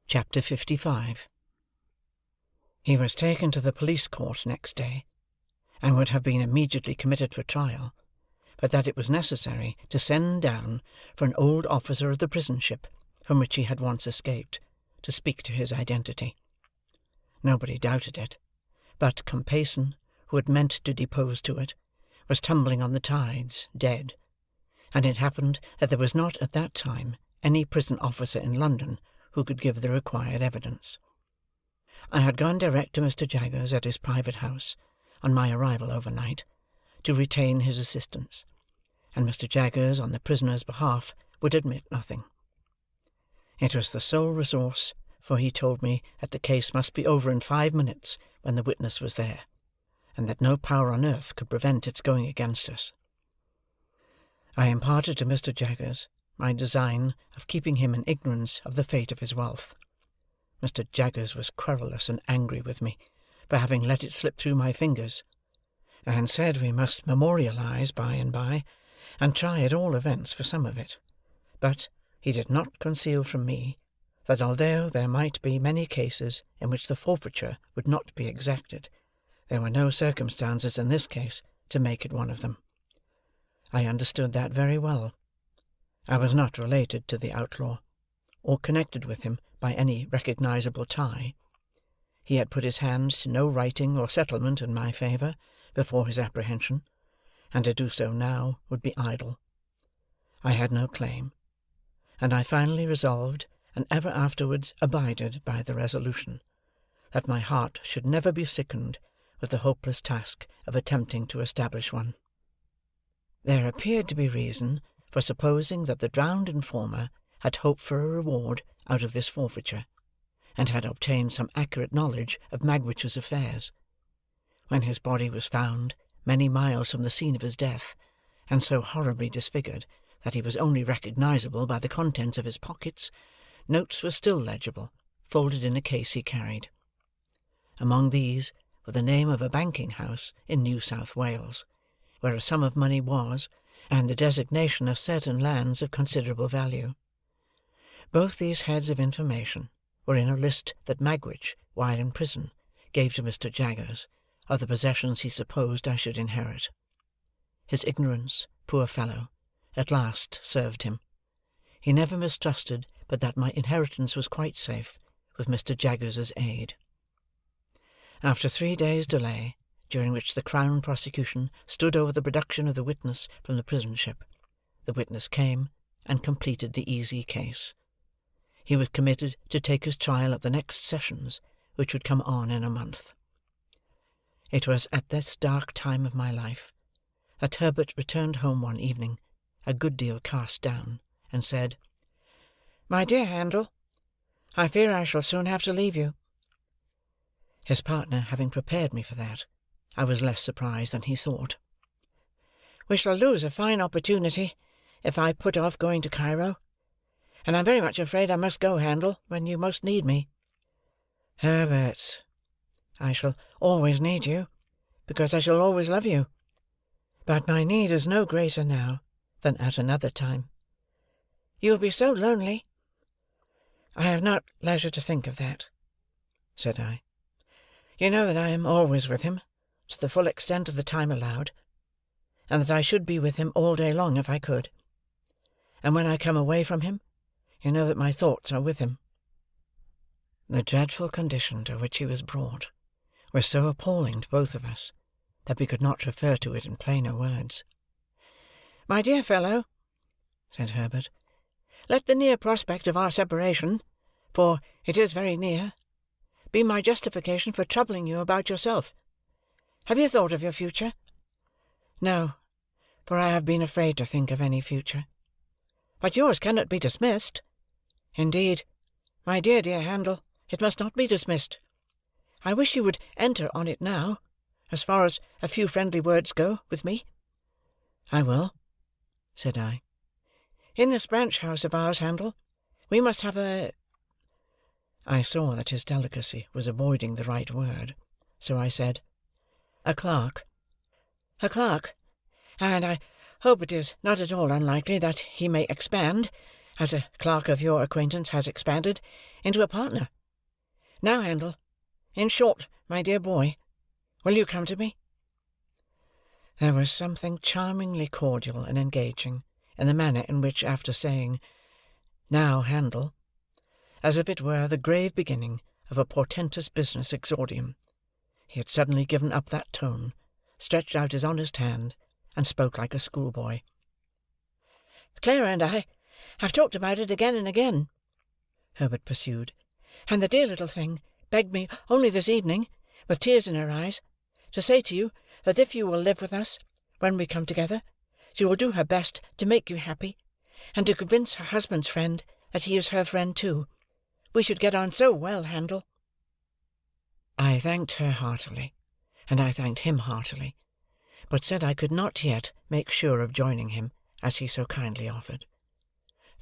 Chapter 55. He was taken to the police court next day, and would have been immediately committed for trial, but that it was necessary to send down for an old officer of the prison ship, from which he had once escaped, to speak to his identity. Nobody doubted it, but Compeyson, who had meant to depose to it, was tumbling on the tides, dead, and it happened that there was not at that time any prison officer in London who could give the required evidence. I had gone direct to Mr. Jaggers at his private house, on my arrival overnight, to retain his assistance, and Mr. Jaggers, on the prisoner's behalf, would admit nothing. It was the sole resource, for he told me that the case must be over in 5 minutes when the witness was there, and that no power on earth could prevent its going against us. I imparted to Mr. Jaggers my design of keeping him in ignorance of the fate of his wealth. Mr. Jaggers was querulous and angry with me for having let it slip through my fingers, and said we must memorialize by and by, and try at all events for some of it. But he did not conceal from me that although there might be many cases in which the forfeiture would not be exacted, there were no circumstances in this case to make it one of them. I understood that very well. I was not related to the outlaw, or connected with him by any recognizable tie. He had put his hand to no writing or settlement in my favour before his apprehension, and to do so now would be idle. I had no claim, and I finally resolved, and ever afterwards abided by the resolution, that my heart should never be sickened with the hopeless task of attempting to establish one. There appeared to be reason for supposing that the drowned informer had hoped for a reward out of this forfeiture, and had obtained some accurate knowledge of Magwitch's affairs. When his body was found, many miles from the scene of his death, and so horribly disfigured that he was only recognizable by the contents of his pockets, notes were still legible, folded in a case he carried. Among these were the name of a banking house in New South Wales, where a sum of money was, and the designation of certain lands of considerable value. Both these heads of information were in a list that Magwitch, while in prison, gave to Mr. Jaggers, of the possessions he supposed I should inherit. His ignorance, poor fellow, at last served him. He never mistrusted but that my inheritance was quite safe, with Mr. Jaggers's aid. After 3 days' delay, during which the Crown prosecution stood over the production of the witness from the prison ship, the witness came and completed the easy case. He was committed to take his trial at the next sessions, which would come on in a month. It was at this dark time of my life that Herbert returned home one evening, a good deal cast down, and said, "My dear Handel, I fear I shall soon have to leave you." His partner having prepared me for that, I was less surprised than he thought. "We shall lose a fine opportunity if I put off going to Cairo, and I'm very much afraid I must go, Handel, when you most need me." "Herbert, I shall always need you, because I shall always love you. But my need is no greater now than at another time." "You will be so lonely." "I have not leisure to think of that," said I. "You know that I am always with him, to the full extent of the time allowed, and that I should be with him all day long if I could. And when I come away from him, you know that my thoughts are with him." The dreadful condition to which he was brought was so appalling to both of us, that we could not refer to it in plainer words. "My dear fellow," said Herbert, "let the near prospect of our separation, for it is very near, be my justification for troubling you about yourself. Have you thought of your future?" "No, for I have been afraid to think of any future." "But yours cannot be dismissed." "Indeed, my dear Handel, it must not be dismissed. I wish you would enter on it now, as far as a few friendly words go, with me." "I will," said I. "In this branch house of ours, Handel, we must have a—" I saw that his delicacy was avoiding the right word, so I said, "A clerk." "A clerk, and I hope it is not at all unlikely that he may expand, as a clerk of your acquaintance has expanded into a partner. Now, Handel, in short, my dear boy, will you come to me?" There was something charmingly cordial and engaging in the manner in which, after saying, "Now, Handel," as if it were the grave beginning of a portentous business exordium, he had suddenly given up that tone, stretched out his honest hand, and spoke like a schoolboy. "Clara and I have talked about it again and again," Herbert pursued, "and the dear little thing begged me only this evening, with tears in her eyes, to say to you that if you will live with us when we come together, she will do her best to make you happy, and to convince her husband's friend that he is her friend too. We should get on so well, Handel." I thanked her heartily, and I thanked him heartily, but said I could not yet make sure of joining him, as he so kindly offered.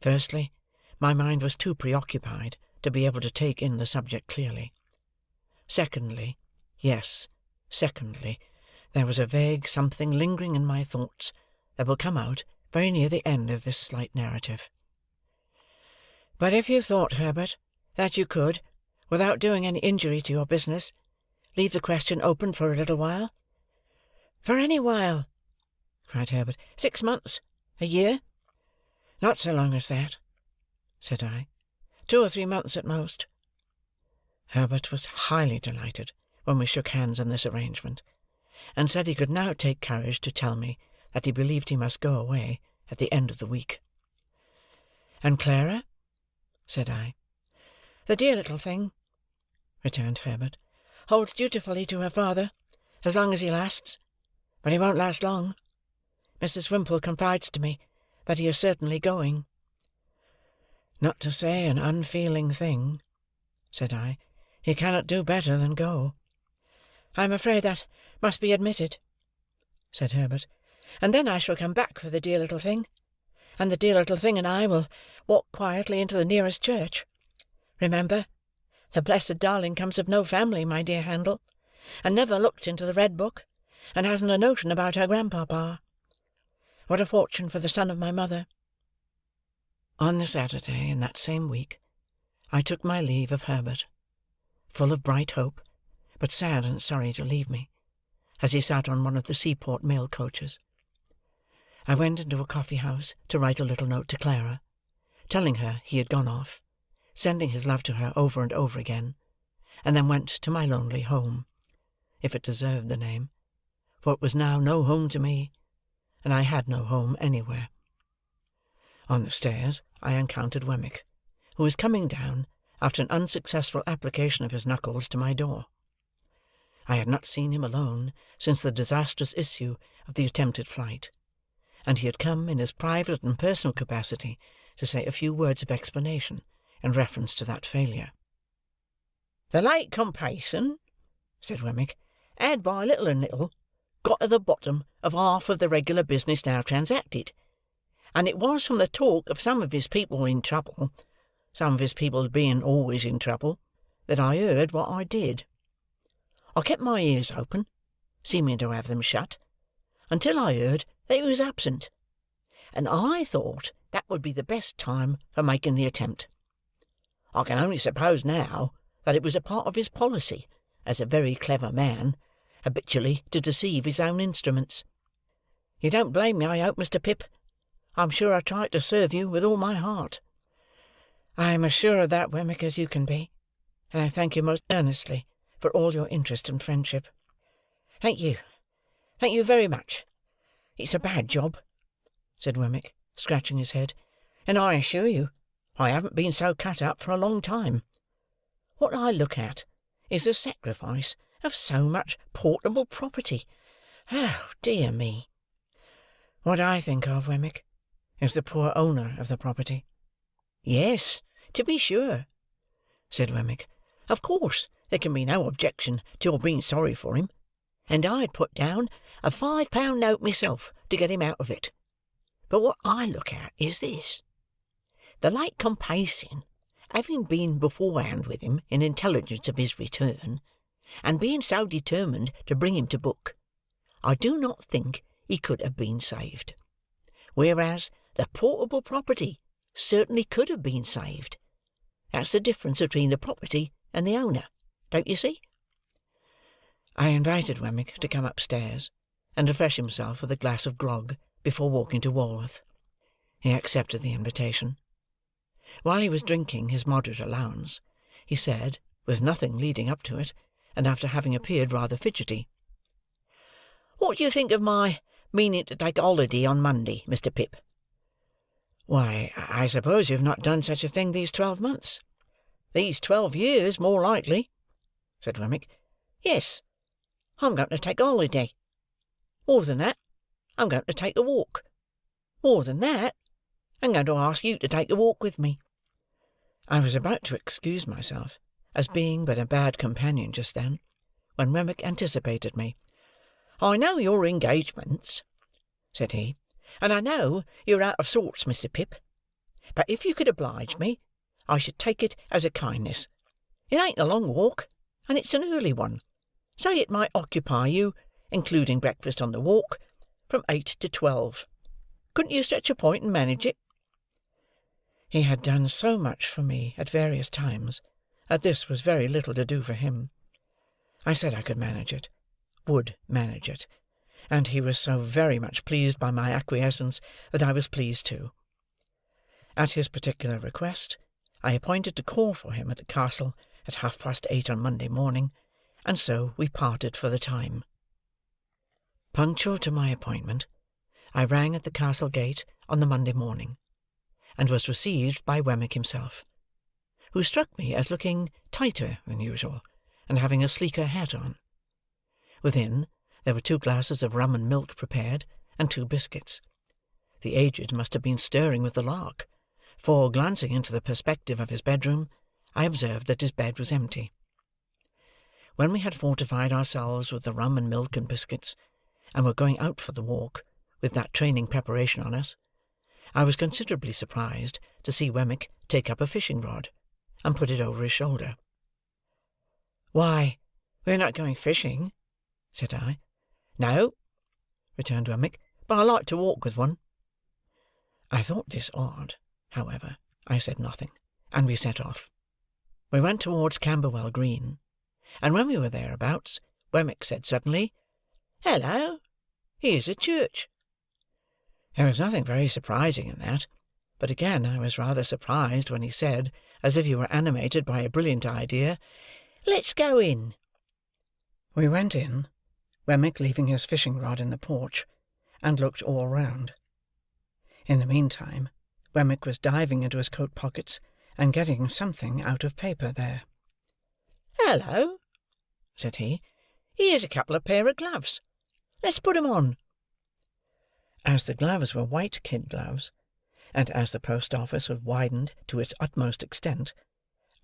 Firstly, my mind was too preoccupied to be able to take in the subject clearly. Secondly, there was a vague something lingering in my thoughts that will come out very near the end of this slight narrative. But if you thought, Herbert, that you could, without doing any injury to your business, leave the question open for a little while—" "For any while," cried Herbert. "6 months, a year?" "Not so long as that," said I. 2 or 3 months at most." Herbert was highly delighted when we shook hands on this arrangement, and said he could now take courage to tell me that he believed he must go away at the end of the week. "And Clara?" said I. "The dear little thing," returned Herbert, "holds dutifully to her father as long as he lasts, but he won't last long. Mrs. Whimple confides to me that he is certainly going." "Not to say an unfeeling thing," said I, "he cannot do better than go." "I am afraid that must be admitted," said Herbert, "and then I shall come back for the dear little thing, and the dear little thing and I will walk quietly into the nearest church. Remember, the blessed darling comes of no family, my dear Handel, and never looked into the red book, and hasn't a notion about her grandpapa. What a fortune for the son of my mother!" On the Saturday in that same week, I took my leave of Herbert, full of bright hope, but sad and sorry to leave me, as he sat on one of the seaport mail coaches. I went into a coffee-house to write a little note to Clara, telling her he had gone off, sending his love to her over and over again, and then went to my lonely home, if it deserved the name, for it was now no home to me, and I had no home anywhere. On the stairs I encountered Wemmick, who was coming down after an unsuccessful application of his knuckles to my door. I had not seen him alone since the disastrous issue of the attempted flight, and he had come in his private and personal capacity to say a few words of explanation in reference to that failure. "The late Compeyson," said Wemmick, "had by little and little got at the bottom of half of the regular business now transacted, and it was from the talk of some of his people in trouble, some of his people being always in trouble, that I heard what I did. I kept my ears open, seeming to have them shut, until I heard that he was absent, and I thought that would be the best time for making the attempt. I can only suppose now that it was a part of his policy, as a very clever man, habitually to deceive his own instruments. You don't blame me, I hope, Mr. Pip? I'm sure I tried to serve you with all my heart." "I am as sure of that, Wemmick, as you can be, and I thank you most earnestly for all your interest and friendship." "Thank you. Thank you very much. It's a bad job," said Wemmick, scratching his head, "and I assure you I haven't been so cut up for a long time. What I look at is the sacrifice of so much portable property. Oh, dear me!" "What I think of, Wemmick, is the poor owner of the property." "Yes, to be sure," said Wemmick. "Of course there can be no objection to your being sorry for him, and I'd put down a £5 note myself to get him out of it. But what I look at is this. The late Compeyson, having been beforehand with him in intelligence of his return, and being so determined to bring him to book, I do not think he could have been saved. Whereas the portable property certainly could have been saved. That's the difference between the property and the owner, don't you see?" I invited Wemmick to come upstairs and refresh himself with a glass of grog before walking to Walworth. He accepted the invitation. While he was drinking his moderate allowance, he said, with nothing leading up to it, and after having appeared rather fidgety, "What do you think of my meaning to take a holiday on Monday, Mr. Pip?" "Why, I suppose you have not done such a thing these 12 months?" "These 12 years, more likely," said Wemmick. "Yes, I'm going to take a holiday. More than that, I'm going to take a walk. More than that, I'm going to ask you to take a walk with me." I was about to excuse myself, as being but a bad companion just then, when Wemmick anticipated me. "I know your engagements," said he, "and I know you're out of sorts, Mr. Pip; but if you could oblige me, I should take it as a kindness. It ain't a long walk, and it's an early one. Say it might occupy you, including breakfast on the walk, from 8 to 12. Couldn't you stretch a point and manage it?" He had done so much for me at various times, that this was very little to do for him. I said I could manage it, would manage it, and he was so very much pleased by my acquiescence that I was pleased too. At his particular request, I appointed to call for him at the castle at 8:30 on Monday morning, and so we parted for the time. Punctual to my appointment, I rang at the castle gate on the Monday morning, and was received by Wemmick himself, who struck me as looking tighter than usual, and having a sleeker hat on. Within, there were 2 glasses of rum and milk prepared, and 2 biscuits. The aged must have been stirring with the lark, for, glancing into the perspective of his bedroom, I observed that his bed was empty. When we had fortified ourselves with the rum and milk and biscuits, and were going out for the walk, with that training preparation on us, I was considerably surprised to see Wemmick take up a fishing rod, and put it over his shoulder. "Why, we're not going fishing," said I. "No," returned Wemmick, "but I like to walk with one." I thought this odd. However, I said nothing, and we set off. We went towards Camberwell Green, and when we were thereabouts, Wemmick said suddenly, "Hello! Here's a church." There was nothing very surprising in that, but again I was rather surprised when he said, as if he were animated by a brilliant idea, "Let's go in." We went in, Wemmick leaving his fishing rod in the porch, and looked all round. In the meantime, Wemmick was diving into his coat pockets, and getting something out of paper there. "Hello!" said he. "Here's a couple of pair of gloves. Let's put 'em on." As the gloves were white kid gloves, and as the post office was widened to its utmost extent,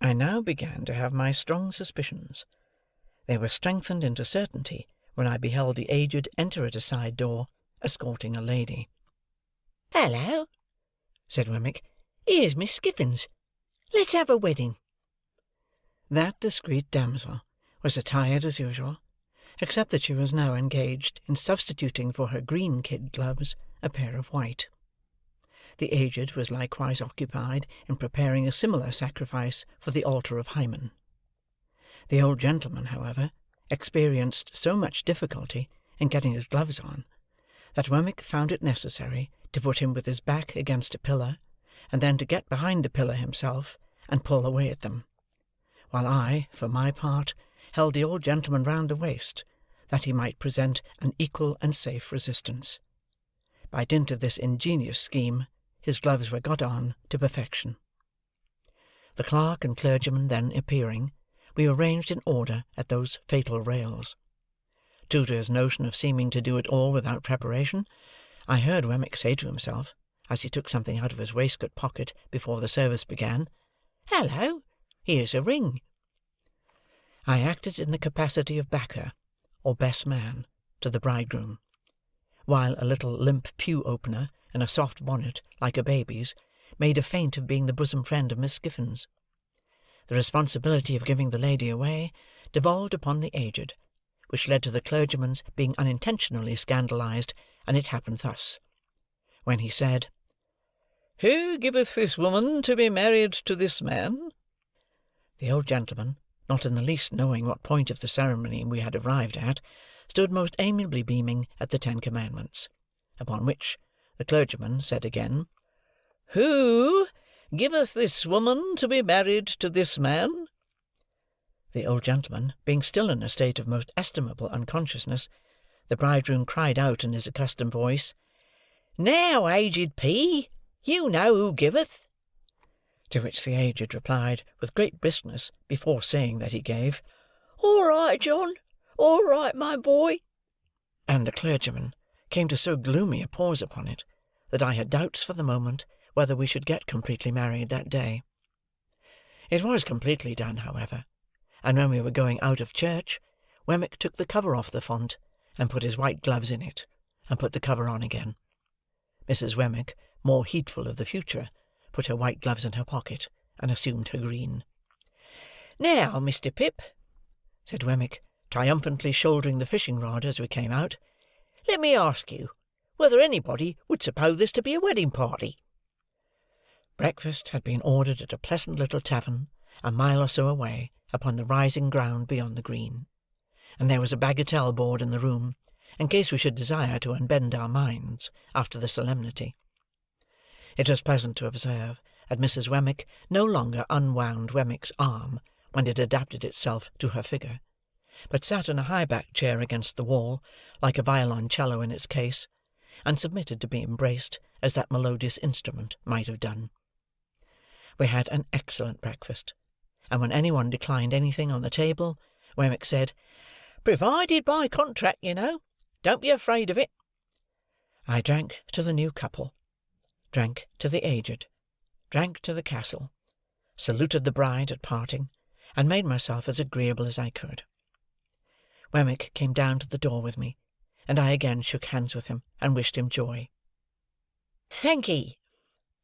I now began to have my strong suspicions. They were strengthened into certainty when I beheld the aged enter at a side door, escorting a lady. "Hello!" said Wemmick. "Here's Miss Skiffins. Let's have a wedding." That discreet damsel was attired as usual, except that she was now engaged in substituting for her green kid gloves a pair of white. The aged was likewise occupied in preparing a similar sacrifice for the altar of Hymen. The old gentleman, however, experienced so much difficulty in getting his gloves on, that Wemmick found it necessary to put him with his back against a pillar, and then to get behind the pillar himself, and pull away at them, while I, for my part, held the old gentleman round the waist, that he might present an equal and safe resistance. By dint of this ingenious scheme, his gloves were got on to perfection. The clerk and clergyman then appearing, we arranged in order at those fatal rails. True to his notion of seeming to do it all without preparation, I heard Wemmick say to himself, as he took something out of his waistcoat pocket before the service began, "Hello! Here's a ring." I acted in the capacity of backer, or best man, to the bridegroom, while a little limp pew-opener, in a soft bonnet like a baby's, made a feint of being the bosom friend of Miss Skiffins. The responsibility of giving the lady away devolved upon the aged, which led to the clergyman's being unintentionally scandalized, and it happened thus. When he said, Who giveth this woman to be married to this man?" The old gentleman, not in the least knowing what point of the ceremony we had arrived at, stood most amiably beaming at the 10 Commandments. Upon which the clergyman said again, "Who giveth this woman to be married to this man?" The old gentleman being still in a state of most estimable unconsciousness, the bridegroom cried out in his accustomed voice, "Now, aged P., you know who giveth." To which the aged replied with great briskness, before saying that he gave, "All right, John, all right, my boy." And the clergyman came to so gloomy a pause upon it, that I had doubts for the moment whether we should get completely married that day. It was completely done, however, and when we were going out of church, Wemmick took the cover off the font, and put his white gloves in it, and put the cover on again. Mrs. Wemmick, more heedful of the future, put her white gloves in her pocket, and assumed her green. "Now, Mr. Pip," said Wemmick, triumphantly shouldering the fishing-rod as we came out, "let me ask you whether anybody would suppose this to be a wedding party?" Breakfast had been ordered at a pleasant little tavern, a mile or so away, upon the rising ground beyond the green, and there was a bagatelle board in the room, in case we should desire to unbend our minds after the solemnity. It was pleasant to observe that Mrs. Wemmick no longer unwound Wemmick's arm when it adapted itself to her figure, but sat in a high-backed chair against the wall, like a violoncello in its case, and submitted to be embraced as that melodious instrument might have done. We had an excellent breakfast, and when any one declined anything on the table, Wemmick said, "Provided by contract, you know. Don't be afraid of it." I drank to the new couple, drank to the aged, drank to the castle, saluted the bride at parting, and made myself as agreeable as I could. Wemmick came down to the door with me, and I again shook hands with him, and wished him joy. "Thank'ee,"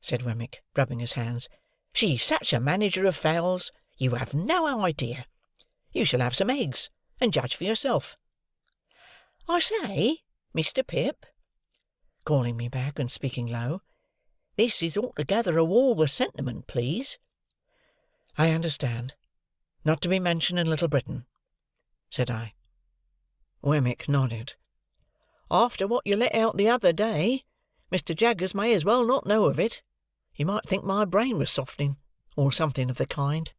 said Wemmick, rubbing his hands. "She's such a manager of fowls, you have no idea. You shall have some eggs, and judge for yourself. I say, Mr. Pip," calling me back, and speaking low, "this is altogether a war with sentiment, please." "I understand. Not to be mentioned in Little Britain," said I. Wemmick nodded. "After what you let out the other day, Mr. Jaggers may as well not know of it. He might think my brain was softening, or something of the kind."